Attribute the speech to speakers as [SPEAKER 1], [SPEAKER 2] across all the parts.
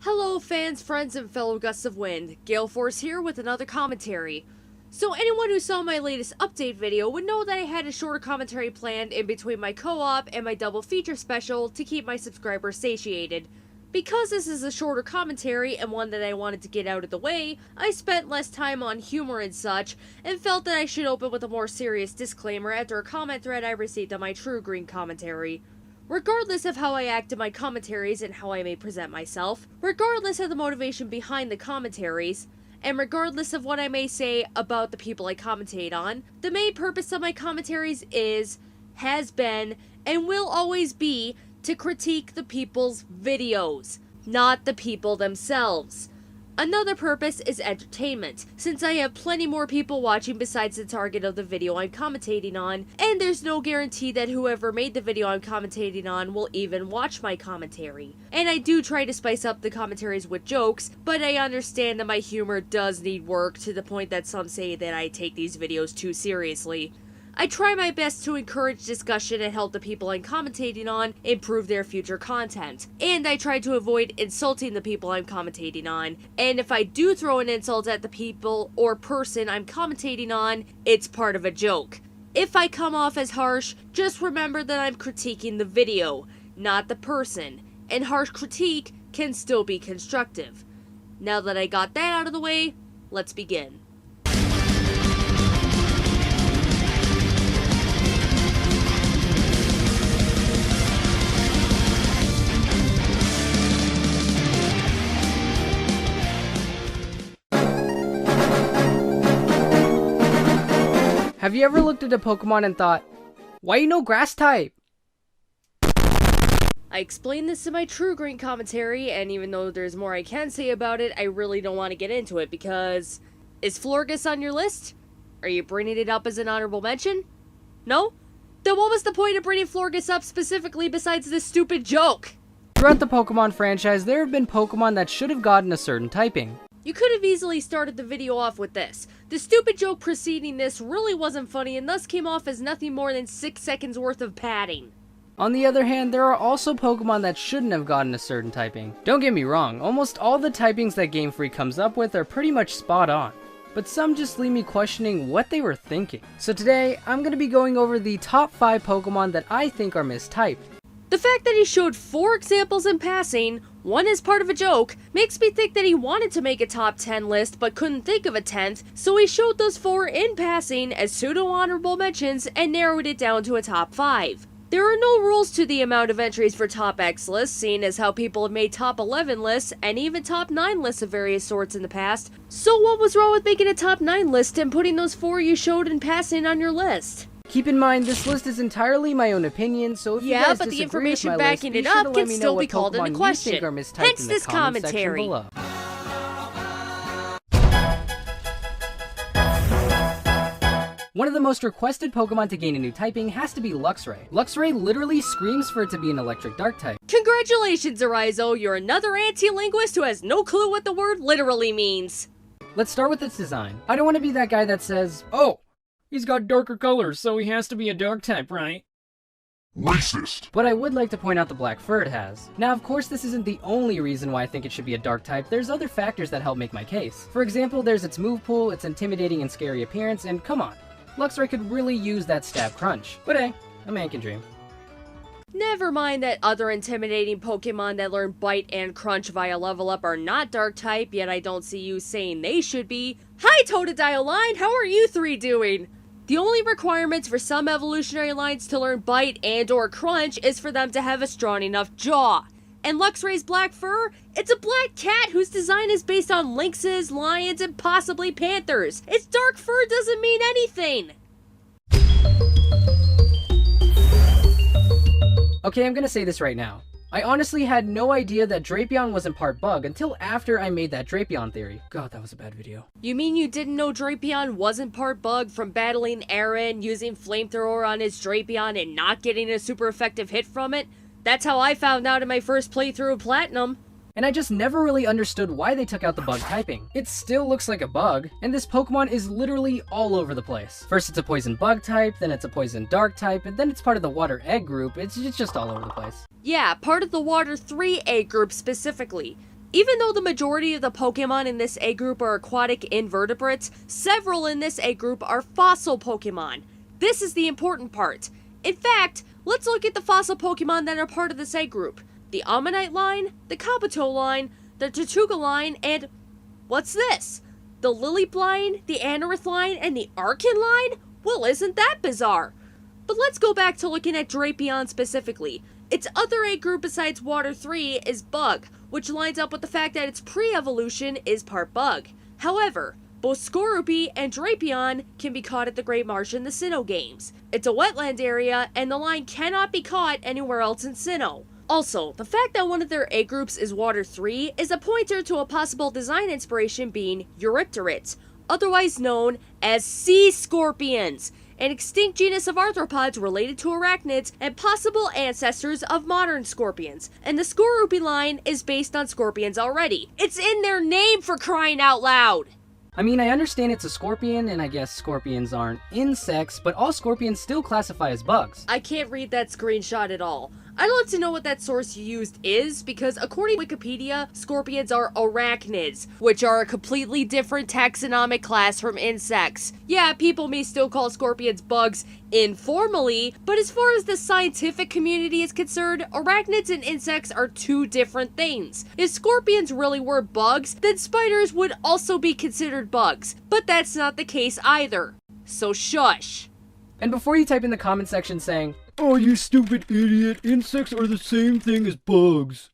[SPEAKER 1] Hello fans, friends, and fellow gusts of wind. Gale Force here with another commentary. So anyone who saw my latest update video would know that I had a shorter commentary planned in between my co-op and my double feature special to keep my subscribers satiated. Because this is a shorter commentary and one that I wanted to get out of the way, I spent less time on humor and such, and felt that I should open with a more serious disclaimer after a comment thread I received on my True Green commentary. Regardless of how I act in my commentaries and how I may present myself, regardless of the motivation behind the commentaries, and regardless of what I may say about the people I commentate on, the main purpose of my commentaries is, has been, and will always be to critique the people's videos, not the people themselves. Another purpose is entertainment, since I have plenty more people watching besides the target of the video I'm commentating on, and there's no guarantee that whoever made the video I'm commentating on will even watch my commentary. And I do try to spice up the commentaries with jokes, but I understand that my humor does need work to the point that some say that I take these videos too seriously. I try my best to encourage discussion and help the people I'm commentating on improve their future content. And I try to avoid insulting the people I'm commentating on. And if I do throw an insult at the people or person I'm commentating on, it's part of a joke. If I come off as harsh, just remember that I'm critiquing the video, not the person. And harsh critique can still be constructive. Now that I got that out of the way, let's begin.
[SPEAKER 2] Have you ever looked at a Pokemon and thought, why you no grass type?
[SPEAKER 1] I explained this in my True Green commentary, and even though there's more I can say about it, I really don't want to get into it because... Is Florges on your list? Are you bringing it up as an honorable mention? No? Then what was the point of bringing Florges up specifically besides this stupid joke?
[SPEAKER 2] Throughout the Pokemon franchise, there have been Pokemon that should have gotten a certain typing.
[SPEAKER 1] You could have easily started the video off with this. The stupid joke preceding this really wasn't funny and thus came off as nothing more than 6 seconds worth of padding.
[SPEAKER 2] On the other hand, there are also Pokemon that shouldn't have gotten a certain typing. Don't get me wrong, almost all the typings that Game Freak comes up with are pretty much spot on. But some just leave me questioning what they were thinking. So today, I'm going to be going over the top 5 Pokemon that I think are mistyped.
[SPEAKER 1] The fact that he showed 4 examples in passing, one as part of a joke, makes me think that he wanted to make a top 10 list but couldn't think of a 10th, so he showed those 4 in passing as pseudo-honorable mentions and narrowed it down to a top 5. There are no rules to the amount of entries for top X lists, seeing as how people have made top 11 lists and even top 9 lists of various sorts in the past, so what was wrong with making a top 9 list and putting those 4 you showed in passing on your list?
[SPEAKER 2] Keep in mind, this list is entirely my own opinion, so if you guys
[SPEAKER 1] but the
[SPEAKER 2] disagree with
[SPEAKER 1] information
[SPEAKER 2] my
[SPEAKER 1] backing
[SPEAKER 2] list,
[SPEAKER 1] it
[SPEAKER 2] be sure
[SPEAKER 1] up
[SPEAKER 2] to
[SPEAKER 1] can
[SPEAKER 2] let me know
[SPEAKER 1] still be
[SPEAKER 2] what
[SPEAKER 1] called into
[SPEAKER 2] Pokemon you
[SPEAKER 1] question.
[SPEAKER 2] think are mistyped
[SPEAKER 1] Hence
[SPEAKER 2] in the
[SPEAKER 1] this
[SPEAKER 2] comment section
[SPEAKER 1] commentary.
[SPEAKER 2] below. One of the most requested Pokemon to gain a new typing has to be Luxray. Luxray literally screams for it to be an electric dark type.
[SPEAKER 1] Congratulations, Arizo, you're another anti-linguist who has no clue what the word literally means.
[SPEAKER 2] Let's start with its design. I don't want to be that guy that says, oh, he's got darker colors, so he has to be a dark type, right?
[SPEAKER 3] Racist!
[SPEAKER 2] But I would like to point out the black fur it has. Now, of course, this isn't the only reason why I think it should be a dark type. There's other factors that help make my case. For example, there's its move pool, its intimidating and scary appearance, and come on, Luxray could really use that stab crunch. But hey, a man can dream.
[SPEAKER 1] Never mind that other intimidating Pokemon that learn Bite and Crunch via level up are not dark type, yet I don't see you saying they should be. Hi Totodile line, how are you 3 doing? The only requirements for some evolutionary lines to learn Bite and or Crunch is for them to have a strong enough jaw. And Luxray's black fur? It's a black cat whose design is based on lynxes, lions, and possibly panthers. Its dark fur doesn't mean anything!
[SPEAKER 2] Okay, I'm gonna say this right now. I honestly had no idea that Drapion wasn't part bug until after I made that Drapion theory. God, that was a bad video.
[SPEAKER 1] You mean you didn't know Drapion wasn't part bug from battling Aaron, using Flamethrower on his Drapion and not getting a super effective hit from it? That's how I found out in my first playthrough of Platinum.
[SPEAKER 2] And I just never really understood why they took out the bug typing. It still looks like a bug, and this Pokemon is literally all over the place. First it's a poison bug type, then it's a poison dark type, and then it's part of the water egg group. It's just all over the place.
[SPEAKER 1] Yeah, part of the Water 3 A group specifically. Even though the majority of the Pokemon in this A group are aquatic invertebrates, several in this A group are fossil Pokemon. This is the important part. In fact, let's look at the fossil Pokemon that are part of this A group. The Ammonite line, the Kabuto line, the Tortuga line, and what's this? The Lilip line, the Anorith line, and the Arcan line? Well, isn't that bizarre? But let's go back to looking at Drapion specifically. Its other A group besides Water 3 is Bug, which lines up with the fact that its pre-evolution is part Bug. However, both Skorupi and Drapion can be caught at the Great Marsh in the Sinnoh games. It's a wetland area, and the line cannot be caught anywhere else in Sinnoh. Also, the fact that one of their A groups is Water 3 is a pointer to a possible design inspiration being Eurypterids, otherwise known as sea scorpions, an extinct genus of arthropods related to arachnids and possible ancestors of modern scorpions. And the Skorupi line is based on scorpions already. It's in their name, for crying out loud!
[SPEAKER 2] I mean, I understand it's a scorpion, and I guess scorpions aren't insects, but all scorpions still classify as bugs.
[SPEAKER 1] I can't read that screenshot at all. I'd love to know what that source you used is, because according to Wikipedia, scorpions are arachnids, which are a completely different taxonomic class from insects. Yeah, people may still call scorpions bugs informally, but as far as the scientific community is concerned, arachnids and insects are two different things. If scorpions really were bugs, then spiders would also be considered bugs, but that's not the case either. So shush.
[SPEAKER 2] And before you type in the comment section saying,
[SPEAKER 4] "Oh, you stupid idiot, insects are the same thing as bugs."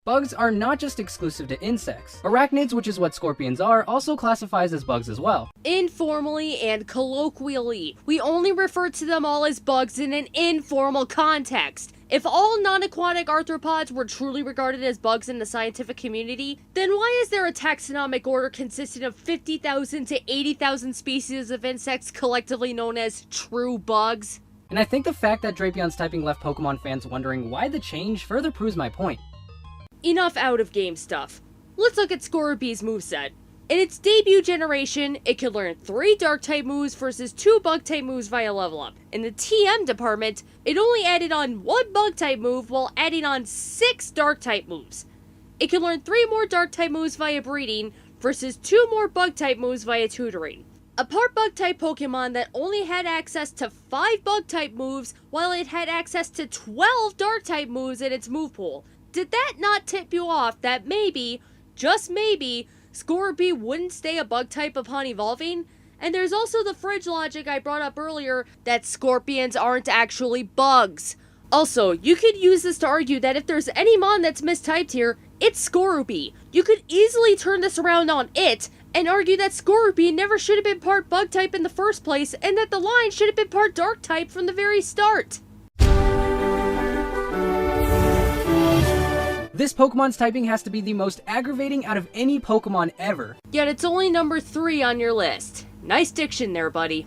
[SPEAKER 2] bugs are not just exclusive to insects. Arachnids, which is what scorpions are, also classifies as bugs as well.
[SPEAKER 1] Informally and colloquially, we only refer to them all as bugs in an informal context. If all non-aquatic arthropods were truly regarded as bugs in the scientific community, then why is there a taxonomic order consisting of 50,000 to 80,000 species of insects collectively known as true bugs?
[SPEAKER 2] And I think the fact that Drapion's typing left Pokemon fans wondering why the change further proves my point.
[SPEAKER 1] Enough out-of-game stuff. Let's look at Skorupi's moveset. In its debut generation, it could learn 3 Dark-type moves versus 2 Bug-type moves via level up. In the TM department, it only added on 1 Bug-type move while adding on 6 Dark-type moves. It could learn 3 more Dark-type moves via breeding versus 2 more Bug-type moves via tutoring. A part Bug-type Pokemon that only had access to 5 Bug-type moves while it had access to 12 Dark-type moves in its move pool. Did that not tip you off that maybe, just maybe, Skorupi wouldn't stay a bug type upon evolving? And there's also the fridge logic I brought up earlier that scorpions aren't actually bugs. Also, you could use this to argue that if there's any mon that's mistyped here, it's Skorupi. You could easily turn this around on it and argue that Skorupi never should have been part bug type in the first place and that the line should have been part dark type from the very start.
[SPEAKER 2] This Pokemon's typing has to be the most aggravating out of any Pokemon ever.
[SPEAKER 1] Yet it's only number 3 on your list. Nice diction there, buddy.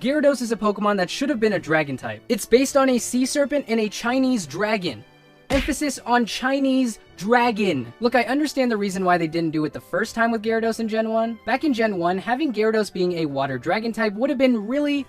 [SPEAKER 2] Gyarados is a Pokemon that should have been a Dragon type. It's based on a sea serpent and a Chinese dragon. Emphasis on Chinese dragon. Look, I understand the reason why they didn't do it the first time with Gyarados in Gen 1. Back in Gen 1, having Gyarados being a water dragon type would have been really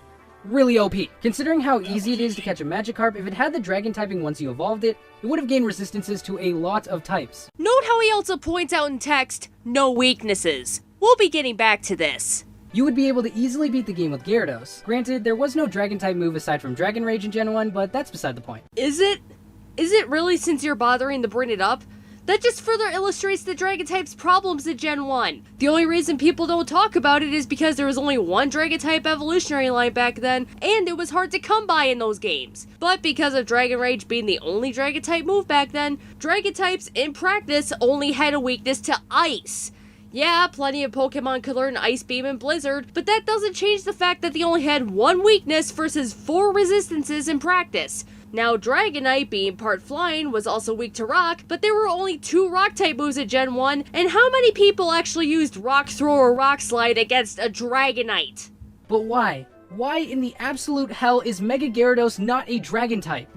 [SPEAKER 2] OP. Considering how easy it is to catch a Magikarp, if it had the dragon typing once you evolved it, it would have gained resistances to a lot of types.
[SPEAKER 1] Note how he also points out in text, no weaknesses. We'll be getting back to this.
[SPEAKER 2] You would be able to easily beat the game with Gyarados. Granted, there was no dragon type move aside from Dragon Rage in Gen 1, but that's beside the point.
[SPEAKER 1] Is it? Is it really, since you're bothering to bring it up? That just further illustrates the Dragon type's problems in Gen 1. The only reason people don't talk about it is because there was only one Dragon type evolutionary line back then, and it was hard to come by in those games. But because of Dragon Rage being the only Dragon type move back then, Dragon types in practice only had a weakness to Ice. Yeah, plenty of Pokemon could learn Ice Beam and Blizzard, but that doesn't change the fact that they only had one weakness versus 4 resistances in practice. Now, Dragonite, being part flying, was also weak to Rock, but there were only 2 Rock-type moves in Gen 1, and how many people actually used Rock Throw or Rock Slide against a Dragonite?
[SPEAKER 2] But why? Why in the absolute hell is Mega Gyarados not a Dragon type?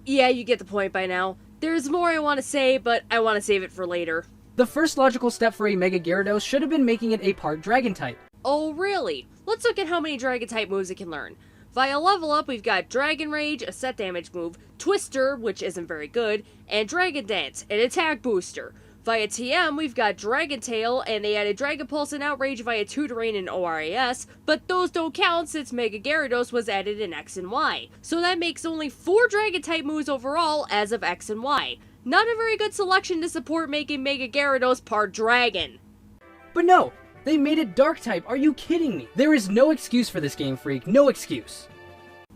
[SPEAKER 1] Yeah, you get the point by now. There's more I want to say, but I want to save it for later.
[SPEAKER 2] The first logical step for a Mega Gyarados should have been making it a part Dragon type.
[SPEAKER 1] Oh, really? Let's look at how many Dragon-type moves it can learn. Via level up, we've got Dragon Rage, a set damage move, Twister, which isn't very good, and Dragon Dance, an attack booster. Via TM, we've got Dragon Tail, and they added Dragon Pulse and Outrage via Tutoring and ORAS, but those don't count since Mega Gyarados was added in X and Y. So that makes only 4 Dragon-type moves overall as of X and Y. Not a very good selection to support making Mega Gyarados part Dragon.
[SPEAKER 2] But no, they made it Dark type, are you kidding me? There is no excuse for this, Game Freak, no excuse.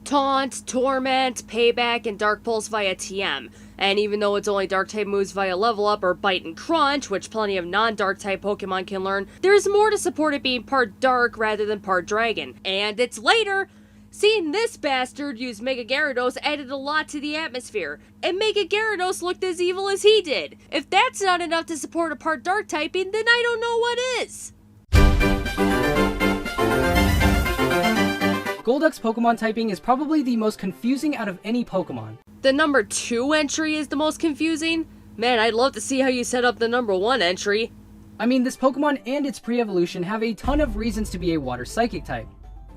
[SPEAKER 1] Taunt, Torment, Payback, and Dark Pulse via TM. And even though it's only Dark-type moves via level up or Bite and Crunch, which plenty of non-Dark-type Pokemon can learn, there's more to support it being part Dark rather than part Dragon. And it's later! Seeing this bastard use Mega Gyarados added a lot to the atmosphere, and Mega Gyarados looked as evil as he did. If that's not enough to support a part Dark typing, then I don't know what is!
[SPEAKER 2] Golduck's Pokemon typing is probably the most confusing out of any Pokemon.
[SPEAKER 1] The number 2 entry is the most confusing? Man, I'd love to see how you set up the number 1 entry.
[SPEAKER 2] I mean, this Pokemon and its pre-evolution have a ton of reasons to be a Water Psychic type.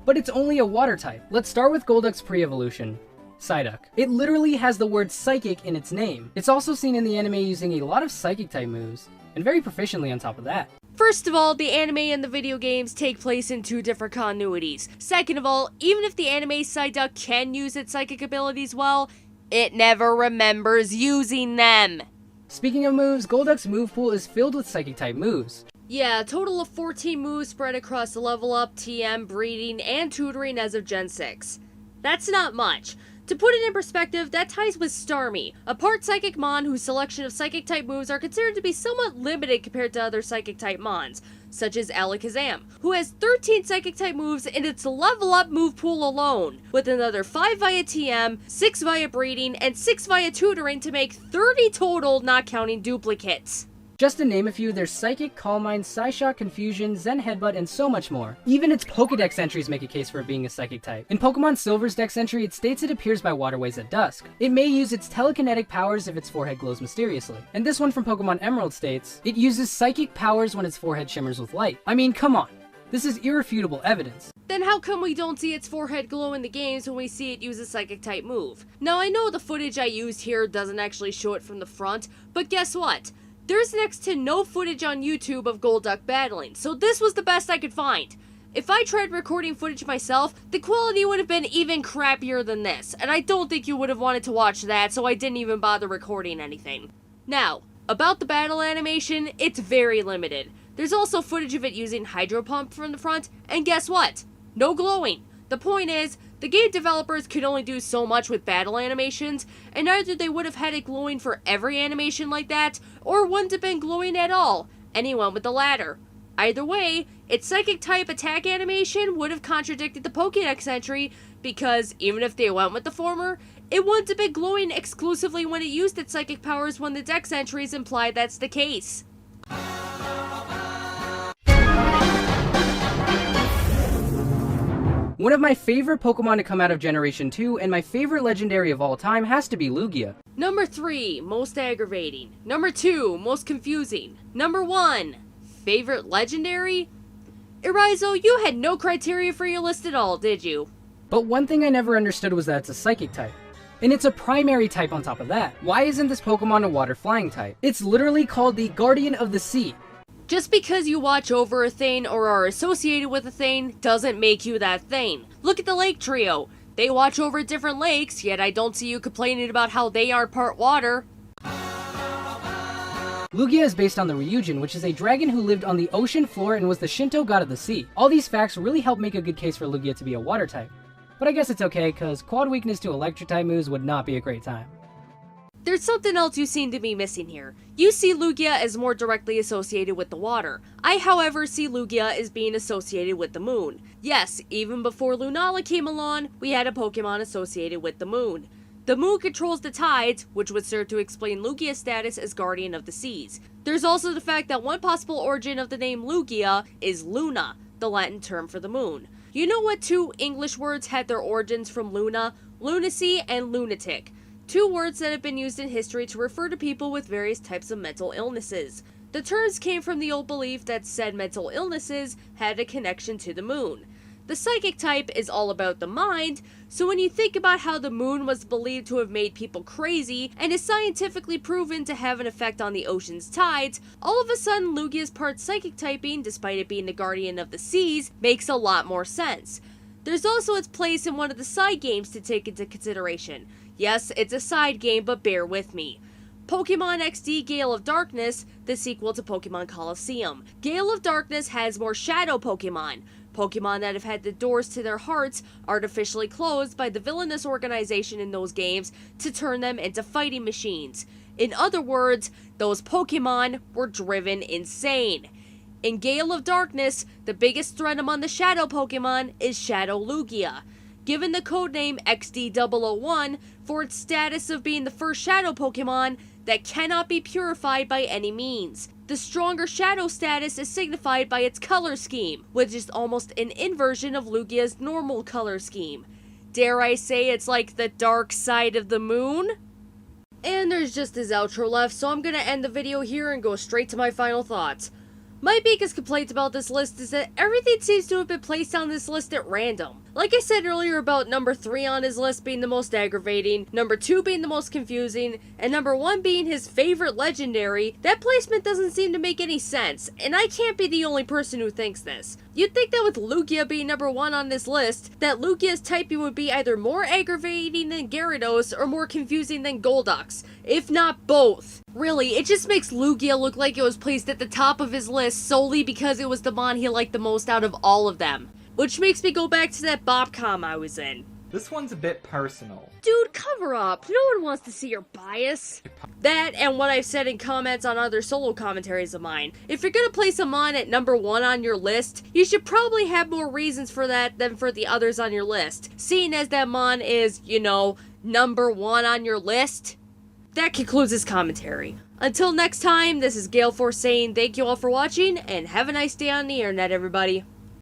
[SPEAKER 2] But it's only a Water type. Let's start with Golduck's pre-evolution. Psyduck. It literally has the word Psychic in its name. It's also seen in the anime using a lot of Psychic type moves, and very proficiently on top of that.
[SPEAKER 1] First of all, the anime and the video games take place in 2 different continuities. Second of all, even if the anime Psyduck can use its psychic abilities well, it never remembers using them.
[SPEAKER 2] Speaking of moves, Golduck's move pool is filled with Psychic type moves.
[SPEAKER 1] Yeah, a total of 14 moves spread across the level up, TM, breeding, and tutoring as of Gen 6. That's not much. To put it in perspective, that ties with Starmie, a part Psychic Mon whose selection of Psychic-type moves are considered to be somewhat limited compared to other Psychic-type Mons, such as Alakazam, who has 13 Psychic-type moves in its level-up move pool alone, with another 5 via TM, 6 via breeding, and 6 via tutoring to make 30 total, not counting duplicates.
[SPEAKER 2] Just to name a few, there's Psychic, Calm Mind, Psyshock, Confusion, Zen Headbutt, and so much more. Even its Pokedex entries make a case for it being a Psychic type. In Pokemon Silver's Dex entry, it states it appears by waterways at dusk. It may use its telekinetic powers if its forehead glows mysteriously. And this one from Pokemon Emerald states, it uses psychic powers when its forehead shimmers with light. I mean, come on. This is irrefutable evidence.
[SPEAKER 1] Then how come we don't see its forehead glow in the games when we see it use a Psychic-type move? Now, I know the footage I used here doesn't actually show it from the front, but guess what? There's next to no footage on YouTube of Golduck battling, so this was the best I could find. If I tried recording footage myself, the quality would have been even crappier than this, and I don't think you would have wanted to watch that, so I didn't even bother recording anything. Now, about the battle animation, it's very limited. There's also footage of it using Hydro Pump from the front, and guess what? No glowing. The point is, the game developers could only do so much with battle animations, and either they would have had it glowing for every animation like that, or wouldn't have been glowing at all. Anyone with the latter. Either way, its Psychic-type attack animation would have contradicted the Pokédex entry, because even if they went with the former, it wouldn't have been glowing exclusively when it used its Psychic powers when the Dex entries imply that's the case.
[SPEAKER 2] One of my favorite Pokemon to come out of Generation 2, and my favorite legendary of all time, has to be Lugia.
[SPEAKER 1] Number 3, most aggravating. Number 2, most confusing. Number 1, favorite legendary? Iraizo, you had no criteria for your list at all, did you?
[SPEAKER 2] But one thing I never understood was that it's a Psychic type. And it's a primary type on top of that. Why isn't this Pokemon a Water Flying type? It's literally called the Guardian of the Sea.
[SPEAKER 1] Just because you watch over a thing or are associated with a thing doesn't make you that thing. Look at the Lake Trio. They watch over different lakes, yet I don't see you complaining about how they aren't part water.
[SPEAKER 2] Lugia is based on the Ryujin, which is a dragon who lived on the ocean floor and was the Shinto god of the sea. All these facts really help make a good case for Lugia to be a water type. But I guess it's okay, cause quad weakness to electric type moves would not be a great time.
[SPEAKER 1] There's something else you seem to be missing here. You see Lugia as more directly associated with the water. I, however, see Lugia as being associated with the moon. Yes, even before Lunala came along, we had a Pokemon associated with the moon. The moon controls the tides, which would serve to explain Lugia's status as Guardian of the Seas. There's also the fact that one possible origin of the name Lugia is Luna, the Latin term for the moon. You know what 2 English words had their origins from Luna? Lunacy and lunatic. 2 words that have been used in history to refer to people with various types of mental illnesses. The terms came from the old belief that said mental illnesses had a connection to the moon. The psychic type is all about the mind, so when you think about how the moon was believed to have made people crazy and is scientifically proven to have an effect on the ocean's tides, all of a sudden Lugia's part psychic typing, despite it being the guardian of the seas, makes a lot more sense. There's also its place in one of the side games to take into consideration. Yes, it's a side game, but bear with me. Pokemon XD Gale of Darkness, the sequel to Pokemon Colosseum. Gale of Darkness has more shadow Pokemon. Pokemon that have had the doors to their hearts artificially closed by the villainous organization in those games to turn them into fighting machines. In other words, those Pokemon were driven insane. In Gale of Darkness, the biggest threat among the Shadow Pokemon is Shadow Lugia. Given the codename XD001 for its status of being the first Shadow Pokemon that cannot be purified by any means. The stronger Shadow status is signified by its color scheme, which is almost an inversion of Lugia's normal color scheme. Dare I say it's like the dark side of the moon? And there's just his outro left, so I'm gonna end the video here and go straight to my final thoughts. My biggest complaint about this list is that everything seems to have been placed on this list at random. Like I said earlier about number 3 on his list being the most aggravating, number 2 being the most confusing, and number 1 being his favorite legendary, that placement doesn't seem to make any sense, and I can't be the only person who thinks this. You'd think that with Lugia being number 1 on this list, that Lugia's typing would be either more aggravating than Gyarados or more confusing than Golduck's, if not both. Really, it just makes Lugia look like it was placed at the top of his list solely because it was the mon he liked the most out of all of them. Which makes me go back to that Bobcom I was in.
[SPEAKER 5] This one's a bit personal.
[SPEAKER 1] Dude, cover up. No one wants to see your bias. That and what I've said in comments on other solo commentaries of mine. If you're gonna place a mon at number 1 on your list, you should probably have more reasons for that than for the others on your list. Seeing as that mon is, you know, number 1 on your list. That concludes this commentary. Until next time, this is Gale Force saying thank you all for watching, and have a nice day on the internet, everybody.